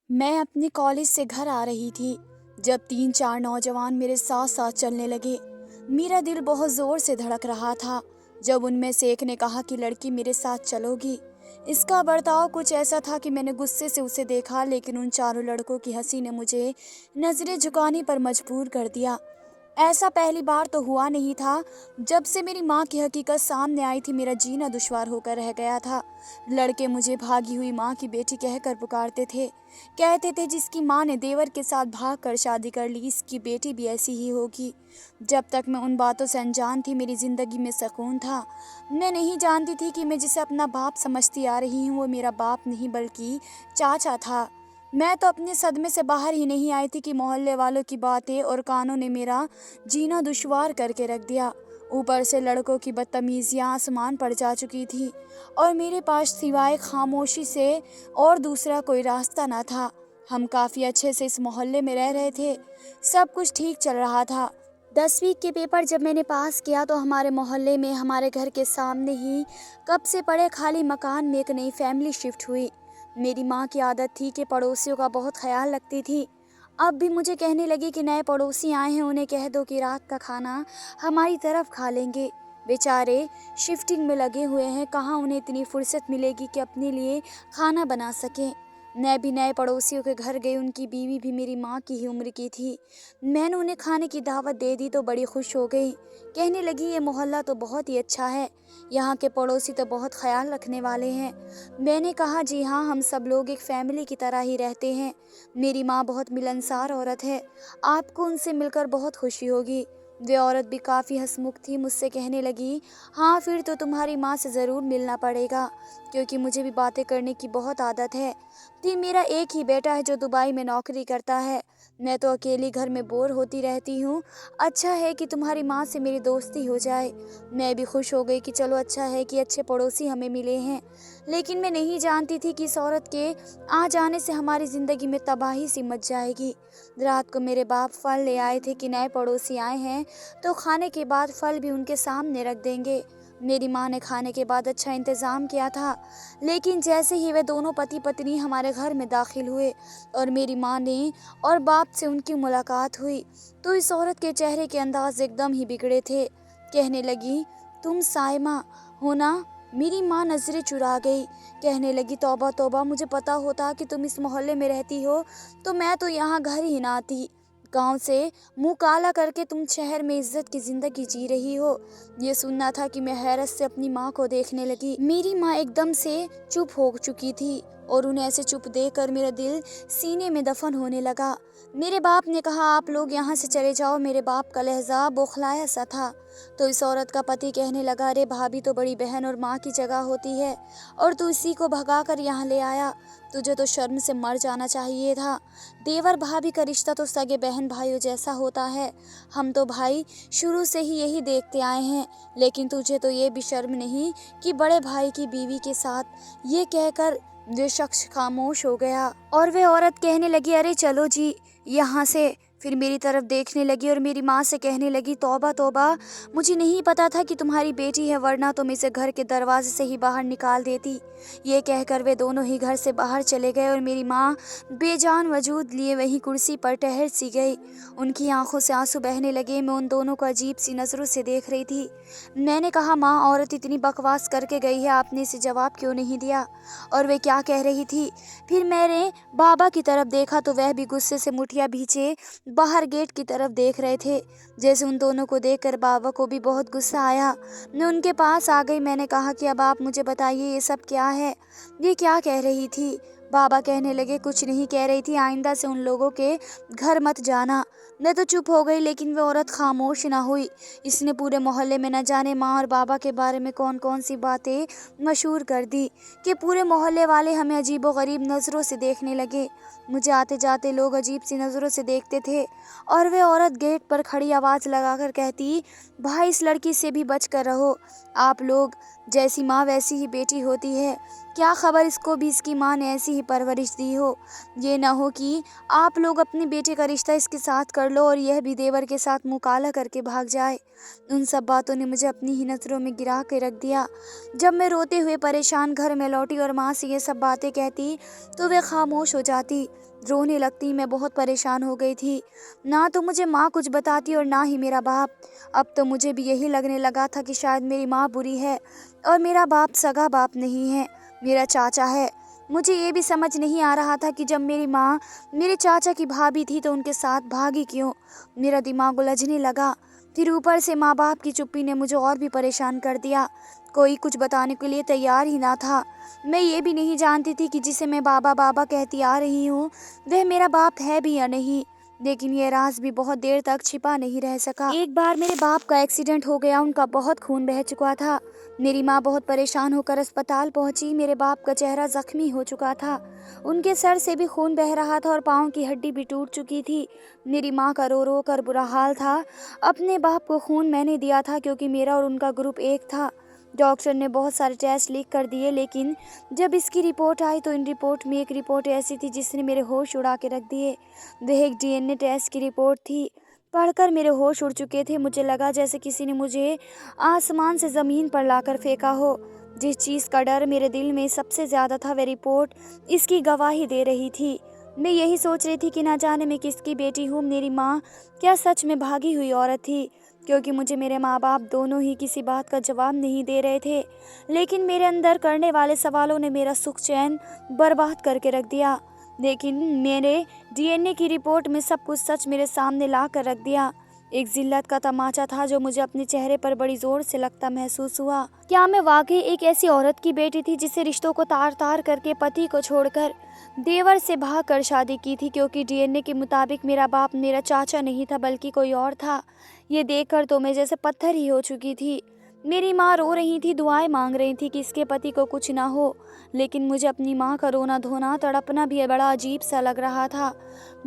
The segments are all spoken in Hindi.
मैं अपने कॉलेज से घर आ रही थी जब तीन चार नौजवान मेरे साथ साथ चलने लगे। मेरा दिल बहुत जोर से धड़क रहा था जब उनमें से एक ने कहा कि लड़की मेरे साथ चलोगी। इसका बर्ताव कुछ ऐसा था कि मैंने गुस्से से उसे देखा, लेकिन उन चारों लड़कों की हंसी ने मुझे नजरें झुकाने पर मजबूर कर दिया। ऐसा पहली बार तो हुआ नहीं था। जब से मेरी माँ की हकीकत सामने आई थी, मेरा जीना दुश्वार होकर रह गया था। लड़के मुझे भागी हुई माँ की बेटी कहकर पुकारते थे। कहते थे जिसकी माँ ने देवर के साथ भाग कर शादी कर ली, इसकी बेटी भी ऐसी ही होगी। जब तक मैं उन बातों से अनजान थी, मेरी जिंदगी में सुकून था। मैं नहीं जानती थी कि मैं जिसे अपना बाप समझती आ रही हूँ वो मेरा बाप नहीं बल्कि चाचा था। मैं तो अपने सदमे से बाहर ही नहीं आई थी कि मोहल्ले वालों की बातें और कानों ने मेरा जीना दुश्वार करके रख दिया। ऊपर से लड़कों की बदतमीजियां आसमान पर जा चुकी थी और मेरे पास सिवाय खामोशी से और दूसरा कोई रास्ता न था। हम काफ़ी अच्छे से इस मोहल्ले में रह रहे थे, सब कुछ ठीक चल रहा था। 10वीं के पेपर जब मैंने पास किया तो हमारे मोहल्ले में हमारे घर के सामने ही कब से पड़े खाली मकान में एक नई फैमिली शिफ्ट हुई। मेरी माँ की आदत थी कि पड़ोसियों का बहुत ख्याल रखती थी। अब भी मुझे कहने लगी कि नए पड़ोसी आए हैं, उन्हें कह दो कि रात का खाना हमारी तरफ खा लेंगे। बेचारे शिफ्टिंग में लगे हुए हैं, कहाँ उन्हें इतनी फुर्सत मिलेगी कि अपने लिए खाना बना सकें। मैं भी नए पड़ोसियों के घर गई, उनकी बीवी भी मेरी माँ की ही उम्र की थी। मैंने उन्हें खाने की दावत दे दी तो बड़ी खुश हो गई। कहने लगी ये मोहल्ला तो बहुत ही अच्छा है, यहाँ के पड़ोसी तो बहुत ख्याल रखने वाले हैं। मैंने कहा जी हाँ, हम सब लोग एक फैमिली की तरह ही रहते हैं। मेरी माँ बहुत मिलनसार औरत है, आपको उनसे मिलकर बहुत खुशी होगी। वे औरत भी काफ़ी हंसमुख थी। मुझसे कहने लगी हाँ फिर तो तुम्हारी माँ से ज़रूर मिलना पड़ेगा, क्योंकि मुझे भी बातें करने की बहुत आदत है। दी मेरा एक ही बेटा है जो दुबई में नौकरी करता है। मैं तो अकेली घर में बोर होती रहती हूँ। अच्छा है कि तुम्हारी माँ से मेरी दोस्ती हो जाए। मैं भी खुश हो गई कि चलो अच्छा है कि अच्छे पड़ोसी हमें मिले हैं। लेकिन मैं नहीं जानती थी कि इस औरत के आ जाने से हमारी ज़िंदगी में तबाही सी मच जाएगी। रात को मेरे बाप फल ले आए थे कि नए पड़ोसी आए हैं तो खाने के बाद फल भी उनके सामने रख देंगे। मेरी माँ ने खाने के बाद अच्छा इंतज़ाम किया था, लेकिन जैसे ही वे दोनों पति पत्नी हमारे घर में दाखिल हुए और मेरी माँ ने और बाप से उनकी मुलाकात हुई तो इस औरत के चेहरे के अंदाज एकदम ही बिगड़े थे। कहने लगी तुम साइमा हो ना। मेरी माँ नजरें चुरा गई। कहने लगी तौबा तौबा, मुझे पता होता कि तुम इस मोहल्ले में रहती हो तो मैं तो यहाँ घर ही ना आती। गांव से मुंह काला करके तुम शहर में इज्जत की जिंदगी जी रही हो। ये सुनना था कि मैं हैरत से अपनी माँ को देखने लगी। मेरी माँ एकदम से चुप हो चुकी थी और उन्हें ऐसे चुप देखकर मेरा दिल सीने में दफन होने लगा। मेरे बाप ने कहा आप लोग यहाँ से चले जाओ। मेरे बाप का लहजा बौखलाया सा था। तो इस औरत का पति कहने लगा अरे भाभी तो बड़ी बहन और माँ की जगह होती है और तू इसी को भगा कर यहाँ ले आया। तुझे तो शर्म से मर जाना चाहिए था। देवर भाभी का रिश्ता तो सगे बहन भाइयों जैसा होता है। हम तो भाई शुरू से ही यही देखते आए हैं, लेकिन तुझे तो ये भी शर्म नहीं कि बड़े भाई की बीवी के साथ। ये कहकर वे शख्स खामोश हो गया और वे औरत कहने लगी अरे चलो जी यहाँ से। फिर मेरी तरफ देखने लगी और मेरी माँ से कहने लगी तौबा तौबा, मुझे नहीं पता था कि तुम्हारी बेटी है, वरना तुम इसे घर के दरवाजे से ही बाहर निकाल देती। ये कहकर वे दोनों ही घर से बाहर चले गए और मेरी माँ बेजान वजूद लिए वहीं कुर्सी पर ठहर सी गई। उनकी आंखों से आंसू बहने लगे। मैं उन दोनों को अजीब सी नज़रों से देख रही थी। मैंने कहा माँ औरत इतनी बकवास करके गई है, आपने इसे जवाब क्यों नहीं दिया और वे क्या कह रही थी। फिर मैंने बाबा की तरफ देखा तो वह भी गुस्से से मुठिया भींचे बाहर गेट की तरफ देख रहे थे। जैसे उन दोनों को देखकर बाबा को भी बहुत गुस्सा आया। मैं उनके पास आ गई। मैंने कहा कि अब आप मुझे बताइए ये सब क्या है, ये क्या कह रही थी। बाबा कहने लगे कुछ नहीं कह रही थी, आइंदा से उन लोगों के घर मत जाना। मैं तो चुप हो गई, लेकिन वह औरत खामोश ना हुई। इसने पूरे मोहल्ले में न जाने माँ और बाबा के बारे में कौन कौन सी बातें मशहूर कर दी कि पूरे मोहल्ले वाले हमें अजीबो गरीब नज़रों से देखने लगे। मुझे आते जाते लोग अजीब सी नज़रों से देखते थे और वे औरत गेट पर खड़ी आवाज़ लगाकर कहती भाई इस लड़की से भी बच कर रहो। आप लोग जैसी माँ वैसी ही बेटी होती है। क्या खबर इसको भी इसकी माँ ने ऐसी ही परवरिश दी हो। ये ना हो कि आप लोग अपने बेटे का रिश्ता इसके साथ कर लो और यह भी देवर के साथ मुँह काला करके भाग जाए। उन सब बातों ने मुझे अपनी ही नज़रों में गिरा के रख दिया। जब मैं रोते हुए परेशान घर में लौटी और माँ से ये सब बातें कहती तो वे खामोश हो जाती, रोने लगती। मैं बहुत परेशान हो गई थी। ना तो मुझे माँ कुछ बताती और ना ही मेरा बाप। अब तो मुझे भी यही लगने लगा था कि शायद मेरी माँ बुरी है और मेरा बाप सगा बाप नहीं है, मेरा चाचा है। मुझे ये भी समझ नहीं आ रहा था कि जब मेरी माँ मेरे चाचा की भाभी थी तो उनके साथ भागी क्यों। मेरा दिमाग उलझने लगा। फिर ऊपर से माँ बाप की चुप्पी ने मुझे और भी परेशान कर दिया। कोई कुछ बताने के लिए तैयार ही ना था। मैं ये भी नहीं जानती थी कि जिसे मैं बाबा बाबा कहती आ रही हूँ वह मेरा बाप है भी या नहीं। लेकिन ये राज भी बहुत देर तक छिपा नहीं रह सका। एक बार मेरे बाप का एक्सीडेंट हो गया, उनका बहुत खून बह चुका था। मेरी माँ बहुत परेशान होकर अस्पताल पहुंची। मेरे बाप का चेहरा जख्मी हो चुका था, उनके सर से भी खून बह रहा था और पाँव की हड्डी भी टूट चुकी थी। मेरी माँ का रो रो कर बुरा हाल था। अपने बाप को खून मैंने दिया था क्योंकि मेरा और उनका ग्रुप एक था। डॉक्टर ने बहुत सारे टेस्ट लिख कर दिए, लेकिन जब इसकी रिपोर्ट आई तो इन रिपोर्ट में एक रिपोर्ट ऐसी थी जिसने मेरे होश उड़ा के रख दिए। वह एक डीएनए टेस्ट की रिपोर्ट थी। पढ़कर मेरे होश उड़ चुके थे। मुझे लगा जैसे किसी ने मुझे आसमान से ज़मीन पर लाकर फेंका हो। जिस चीज़ का डर मेरे दिल में सबसे ज़्यादा था वह रिपोर्ट इसकी गवाही दे रही थी। मैं यही सोच रही थी कि ना जाने मैं किसकी बेटी हूँ। मेरी माँ क्या सच में भागी हुई औरत थी? क्योंकि मुझे मेरे माँ बाप दोनों ही किसी बात का जवाब नहीं दे रहे थे। लेकिन मेरे अंदर करने वाले सवालों ने मेरा सुख चैन बर्बाद करके रख दिया। लेकिन मेरे डीएनए की रिपोर्ट में सब कुछ सच मेरे सामने ला कर रख दिया। एक जिल्लत का तमाचा था जो मुझे अपने चेहरे पर बड़ी जोर से लगता महसूस हुआ। क्या मैं वाकई एक ऐसी औरत की बेटी थी जिसे रिश्तों को तार तार करके पति को छोड़कर देवर से भाग कर शादी की थी? क्योंकि डीएनए के मुताबिक मेरा बाप मेरा चाचा नहीं था बल्कि कोई और था। ये देखकर तो मैं जैसे पत्थर ही हो चुकी थी। मेरी माँ रो रही थी, दुआएं मांग रही थी कि इसके पति को कुछ ना हो। लेकिन मुझे अपनी माँ का रोना धोना तड़पना भी बड़ा अजीब सा लग रहा था।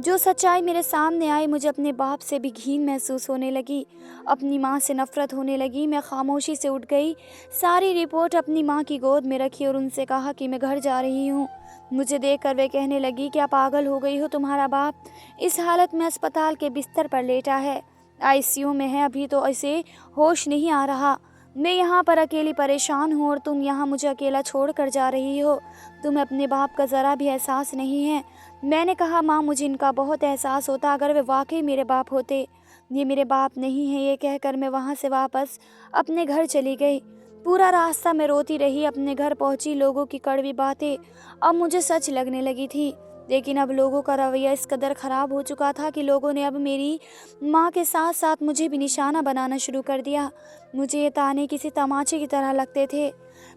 जो सच्चाई मेरे सामने आई, मुझे अपने बाप से भी घिन महसूस होने लगी, अपनी माँ से नफरत होने लगी। मैं खामोशी से उठ गई, सारी रिपोर्ट अपनी माँ की गोद में रखी और उनसे कहा कि मैं घर जा रही हूँ। मुझे देखकर वे कहने लगी, क्या पागल हो गई हो? तुम्हारा बाप इस हालत में अस्पताल के बिस्तर पर लेटा है, आईसीयू में है, अभी तो इसे होश नहीं आ रहा। मैं यहाँ पर अकेली परेशान हूँ और तुम यहाँ मुझे अकेला छोड़ कर जा रही हो। तुम्हें अपने बाप का ज़रा भी एहसास नहीं है। मैंने कहा, माँ मुझे इनका बहुत एहसास होता अगर वे वाकई मेरे बाप होते। ये मेरे बाप नहीं है। ये कहकर मैं वहाँ से वापस अपने घर चली गई। पूरा रास्ता मैं रोती रही। अपने घर पहुँची, लोगों की कड़वी बातें अब मुझे सच लगने लगी थी। लेकिन अब लोगों का रवैया इस कदर ख़राब हो चुका था कि लोगों ने अब मेरी माँ के साथ साथ मुझे भी निशाना बनाना शुरू कर दिया। मुझे ये ताने किसी तमाचे की तरह लगते थे।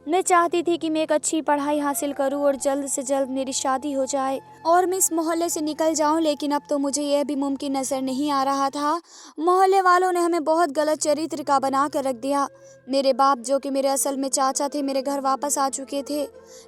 मैं चाहती थी कि मैं एक अच्छी पढ़ाई हासिल करूं और जल्द से जल्द मेरी शादी हो जाए और मैं इस मोहल्ले से निकल जाऊं। लेकिन अब तो मुझे यह भी मुमकिन नज़र नहीं आ रहा था। मोहल्ले वालों ने हमें बहुत गलत चरित्र का बना कर रख दिया। मेरे बाप, जो कि मेरे असल में चाचा थे, मेरे घर वापस आ चुके थे,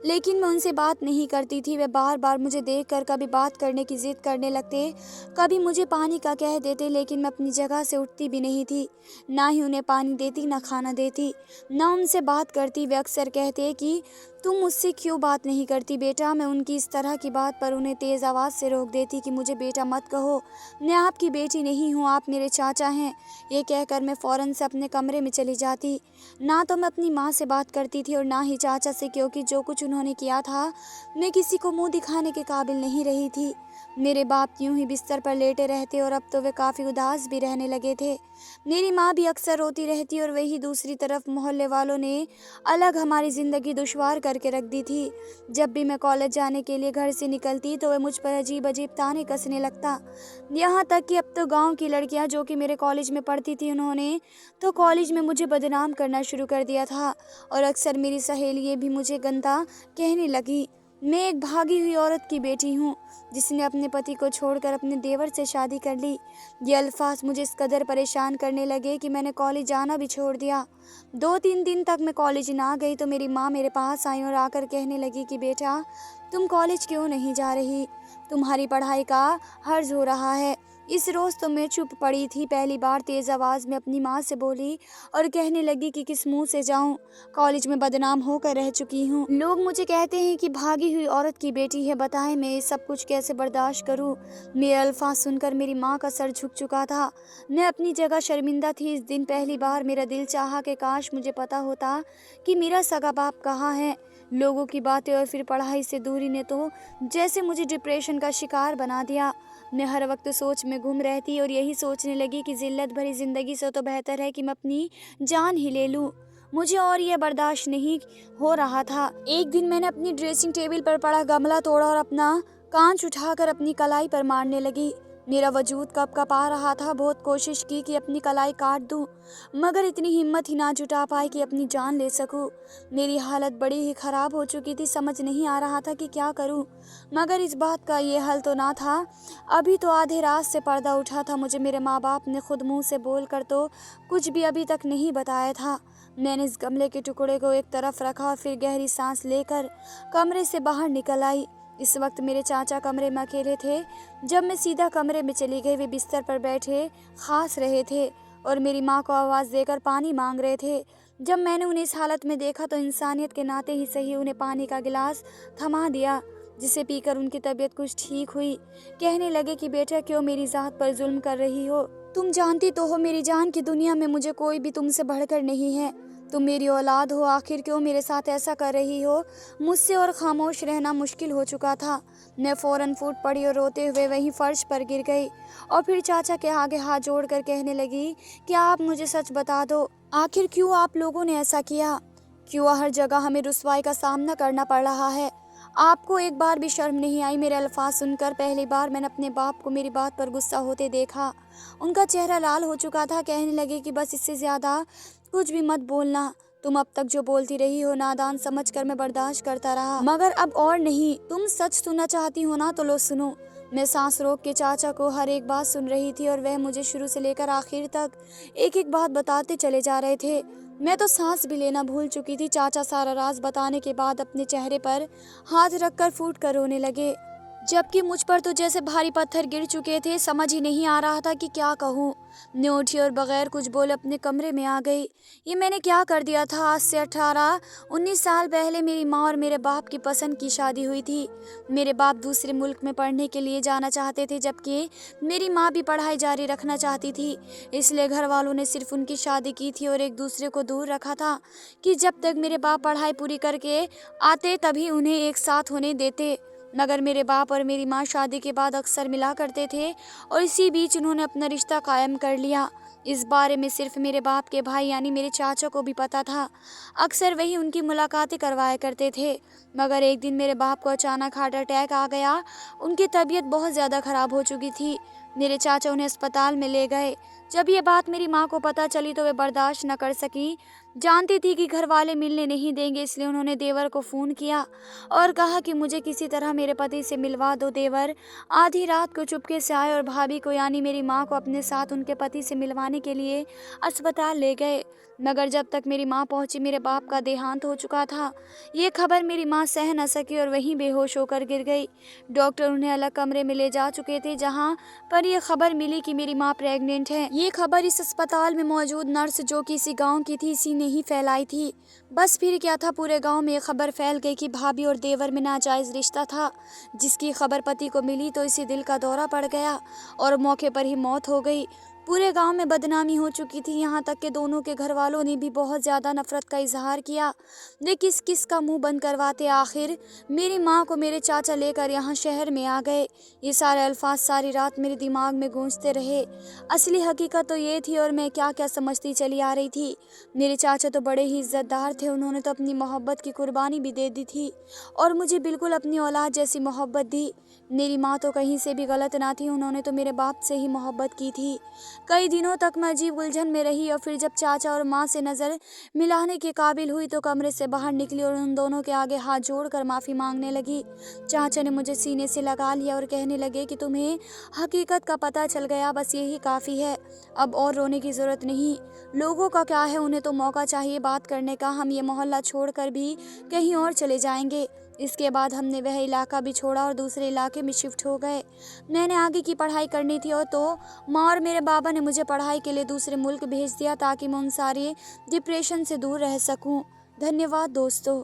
लेकिन मैं उनसे बात नहीं करती थी। वे बार बार मुझे देखकर कभी बात करने की जिद करने लगते, कभी मुझे पानी का कह देते, लेकिन मैं अपनी जगह से उठती भी नहीं थी। ना ही उन्हें पानी देती, ना खाना देती, ना उनसे बात करती। वे अक्सर कहते कि तुम मुझसे क्यों बात नहीं करती बेटा? मैं उनकी इस तरह की बात पर उन्हें तेज़ आवाज़ से रोक देती कि मुझे बेटा मत कहो, मैं आपकी बेटी नहीं हूँ, आप मेरे चाचा हैं। ये कहकर मैं फ़ौरन से अपने कमरे में चली जाती। ना तो मैं अपनी माँ से बात करती थी और ना ही चाचा से, क्योंकि जो कुछ उन्होंने किया था मैं किसी को मुँह दिखाने के काबिल नहीं रही थी। मेरे बाप यूं ही बिस्तर पर लेटे रहते और अब तो वे काफ़ी उदास भी रहने लगे थे। मेरी माँ भी अक्सर रोती रहती और वही दूसरी तरफ मोहल्ले वालों ने अलग हमारी ज़िंदगी दुश्वार करके रख दी थी। जब भी मैं कॉलेज जाने के लिए घर से निकलती तो वह मुझ पर अजीब अजीब ताने कसने लगता। यहाँ तक कि अब तो गांव की लड़कियां जो कि मेरे कॉलेज में पढ़ती थी, उन्होंने तो कॉलेज में मुझे बदनाम करना शुरू कर दिया था और अक्सर मेरी सहेलियाँ भी मुझे गंदा कहने लगी। मैं एक भागी हुई औरत की बेटी हूँ जिसने अपने पति को छोड़कर अपने देवर से शादी कर ली। ये अल्फाज मुझे इस कदर परेशान करने लगे कि मैंने कॉलेज जाना भी छोड़ दिया। 2-3 दिन तक मैं कॉलेज ना गई तो मेरी माँ मेरे पास आई और आकर कहने लगी कि बेटा, तुम कॉलेज क्यों नहीं जा रही? तुम्हारी पढ़ाई का हर्ज हो रहा है। इस रोज़ तो मैं चुप पड़ी थी। पहली बार तेज़ आवाज़ में अपनी माँ से बोली और कहने लगी कि किस मुंह से जाऊं। कॉलेज में बदनाम होकर रह चुकी हूँ। लोग मुझे कहते हैं कि भागी हुई औरत की बेटी है। बताएं मैं ये सब कुछ कैसे बर्दाश्त करूं। मेरे अल्फाज सुनकर मेरी माँ का सर झुक चुका था। मैं अपनी जगह शर्मिंदा थी। इस दिन पहली बार मेरा दिल चाहा कि काश मुझे पता होता कि मेरा सगा बाप कहाँ है। लोगों की बातें और फिर पढ़ाई से दूरी ने तो जैसे मुझे डिप्रेशन का शिकार बना दिया। मैं हर वक्त सोच में गुम रहती और यही सोचने लगी कि जिल्लत भरी ज़िंदगी से तो बेहतर है कि मैं अपनी जान ही ले लूँ। मुझे और यह बर्दाश्त नहीं हो रहा था। एक दिन मैंने अपनी ड्रेसिंग टेबल पर पड़ा गमला तोड़ा और अपना कांच उठाकर अपनी कलाई पर मारने लगी। मेरा वजूद कब कब आ रहा था। बहुत कोशिश की कि अपनी कलाई काट दूं, मगर इतनी हिम्मत ही ना जुटा पाई कि अपनी जान ले सकूं। मेरी हालत बड़ी ही ख़राब हो चुकी थी। समझ नहीं आ रहा था कि क्या करूं, मगर इस बात का ये हल तो ना था। अभी तो आधे रात से पर्दा उठा था। मुझे मेरे माँ बाप ने खुद मुंह से बोल कर तो कुछ भी अभी तक नहीं बताया था। मैंने इस गमले के टुकड़े को एक तरफ रखा और फिर गहरी सांस लेकर कमरे से बाहर निकल आई। इस वक्त मेरे चाचा कमरे में अकेले थे। जब मैं सीधा कमरे में चली गई, वे बिस्तर पर बैठे खांस रहे थे और मेरी माँ को आवाज़ देकर पानी मांग रहे थे। जब मैंने उन्हें इस हालत में देखा तो इंसानियत के नाते ही सही उन्हें पानी का गिलास थमा दिया, जिसे पीकर उनकी तबीयत कुछ ठीक हुई। कहने लगे कि बेटा क्यों मेरी ज़ात पर जुल्म कर रही हो। तुम जानती तो हो मेरी जान की दुनिया में मुझे कोई भी तुमसे बढ़कर नहीं है। तुम मेरी औलाद हो, आखिर क्यों मेरे साथ ऐसा कर रही हो। मुझसे और खामोश रहना मुश्किल हो चुका था। मैं फौरन फूट पड़ी और रोते हुए वहीं फर्श पर गिर गई और फिर चाचा के आगे हाथ जोड़कर कहने लगी कि आप मुझे सच बता दो, आखिर क्यों आप लोगों ने ऐसा किया। क्यों हर जगह हमें रुसवाई का सामना करना पड़ रहा है। आपको एक बार भी शर्म नहीं आई। मेरे अल्फाज सुनकर पहली बार मैंने अपने बाप को मेरी बात पर गुस्सा होते देखा। उनका चेहरा लाल हो चुका था। कहने लगे कि बस इससे ज़्यादा कुछ भी मत बोलना। तुम अब तक जो बोलती रही हो नादान समझकर मैं बर्दाश्त करता रहा, मगर अब और नहीं। तुम सच सुनना चाहती हो ना तो लो सुनो। मैं सांस रोक के चाचा को हर एक बात सुन रही थी और वह मुझे शुरू से लेकर आखिर तक एक एक बात बताते चले जा रहे थे। मैं तो सांस भी लेना भूल चुकी थी। चाचा सारा राज बताने के बाद अपने चेहरे पर हाथ रखकर फूट कर रोने लगे, जबकि मुझ पर तो जैसे भारी पत्थर गिर चुके थे। समझ ही नहीं आ रहा था कि क्या कहूँ। मैं उठी और बगैर कुछ बोले अपने कमरे में आ गई। ये मैंने क्या कर दिया था। आज से 18-19 साल पहले मेरी माँ और मेरे बाप की पसंद की शादी हुई थी। मेरे बाप दूसरे मुल्क में पढ़ने के लिए जाना चाहते थे, जबकि मेरी माँ भी पढ़ाई जारी रखना चाहती थी। इसलिए घर वालों ने सिर्फ उनकी शादी की थी और एक दूसरे को दूर रखा था कि जब तक मेरे बाप पढ़ाई पूरी करके आते तभी उन्हें एक साथ होने देते। मगर मेरे बाप और मेरी माँ शादी के बाद अक्सर मिला करते थे और इसी बीच उन्होंने अपना रिश्ता कायम कर लिया। इस बारे में सिर्फ मेरे बाप के भाई यानी मेरे चाचा को भी पता था। अक्सर वही उनकी मुलाकातें करवाया करते थे। मगर एक दिन मेरे बाप को अचानक हार्ट अटैक आ गया। उनकी तबीयत बहुत ज़्यादा ख़राब हो चुकी थी। मेरे चाचा उन्हें अस्पताल में ले गए। जब ये बात मेरी माँ को पता चली तो वे बर्दाश्त न कर सकी। जानती थी कि घर वाले मिलने नहीं देंगे, इसलिए उन्होंने देवर को फ़ोन किया और कहा कि मुझे किसी तरह मेरे पति से मिलवा दो। देवर आधी रात को चुपके से आए और भाभी को यानी मेरी माँ को अपने साथ उनके पति से मिलवाने के लिए अस्पताल ले गए। मगर जब तक मेरी माँ पहुंची मेरे बाप का देहांत हो चुका था। ये खबर मेरी माँ सह न सकी और वहीं बेहोश होकर गिर गई। डॉक्टर उन्हें अलग कमरे में ले जा चुके थे, जहाँ पर यह खबर मिली कि मेरी माँ प्रेग्नेंट है। ये खबर इस अस्पताल में मौजूद नर्स जो कि इसी गाँव की थी, इसी ने ही फैलाई थी। बस फिर क्या था, पूरे गांव में खबर फैल गई कि भाभी और देवर में नाजायज़ रिश्ता था। जिसकी खबर पति को मिली तो इसे दिल का दौरा पड़ गया और मौके पर ही मौत हो गई। पूरे गांव में बदनामी हो चुकी थी। यहाँ तक कि दोनों के घर वालों ने भी बहुत ज़्यादा नफरत का इजहार किया। वे किस किस का मुंह बंद करवाते। आखिर मेरी माँ को मेरे चाचा लेकर यहाँ शहर में आ गए। ये सारे अल्फाज सारी रात मेरे दिमाग में गूंजते रहे। असली हकीकत तो ये थी और मैं क्या क्या समझती चली आ रही थी। मेरे चाचा तो बड़े ही इज्जतदार थे। उन्होंने तो अपनी मोहब्बत की कुर्बानी भी दे दी थी और मुझे बिल्कुल अपनी औलाद जैसी मोहब्बत दी। मेरी माँ तो कहीं से भी गलत ना थी। उन्होंने तो मेरे बाप से ही मोहब्बत की थी। कई दिनों तक मैं अजीब उलझन में रही और फिर जब चाचा और माँ से नज़र मिलाने के काबिल हुई तो कमरे से बाहर निकली और उन दोनों के आगे हाथ जोड़कर माफ़ी मांगने लगी। चाचा ने मुझे सीने से लगा लिया और कहने लगे कि तुम्हें हकीकत का पता चल गया, बस यही काफ़ी है। अब और रोने की ज़रूरत नहीं। लोगों का क्या है, उन्हें तो मौका चाहिए बात करने का। हम ये मोहल्ला छोड़कर भी कहीं और चले जाएंगे। इसके बाद हमने वह इलाका भी छोड़ा और दूसरे इलाके में शिफ्ट हो गए। मैंने आगे की पढ़ाई करनी थी और तो माँ और मेरे बाबा ने मुझे पढ़ाई के लिए दूसरे मुल्क भेज दिया ताकि मैं उन सारे डिप्रेशन से दूर रह सकूं। धन्यवाद दोस्तों।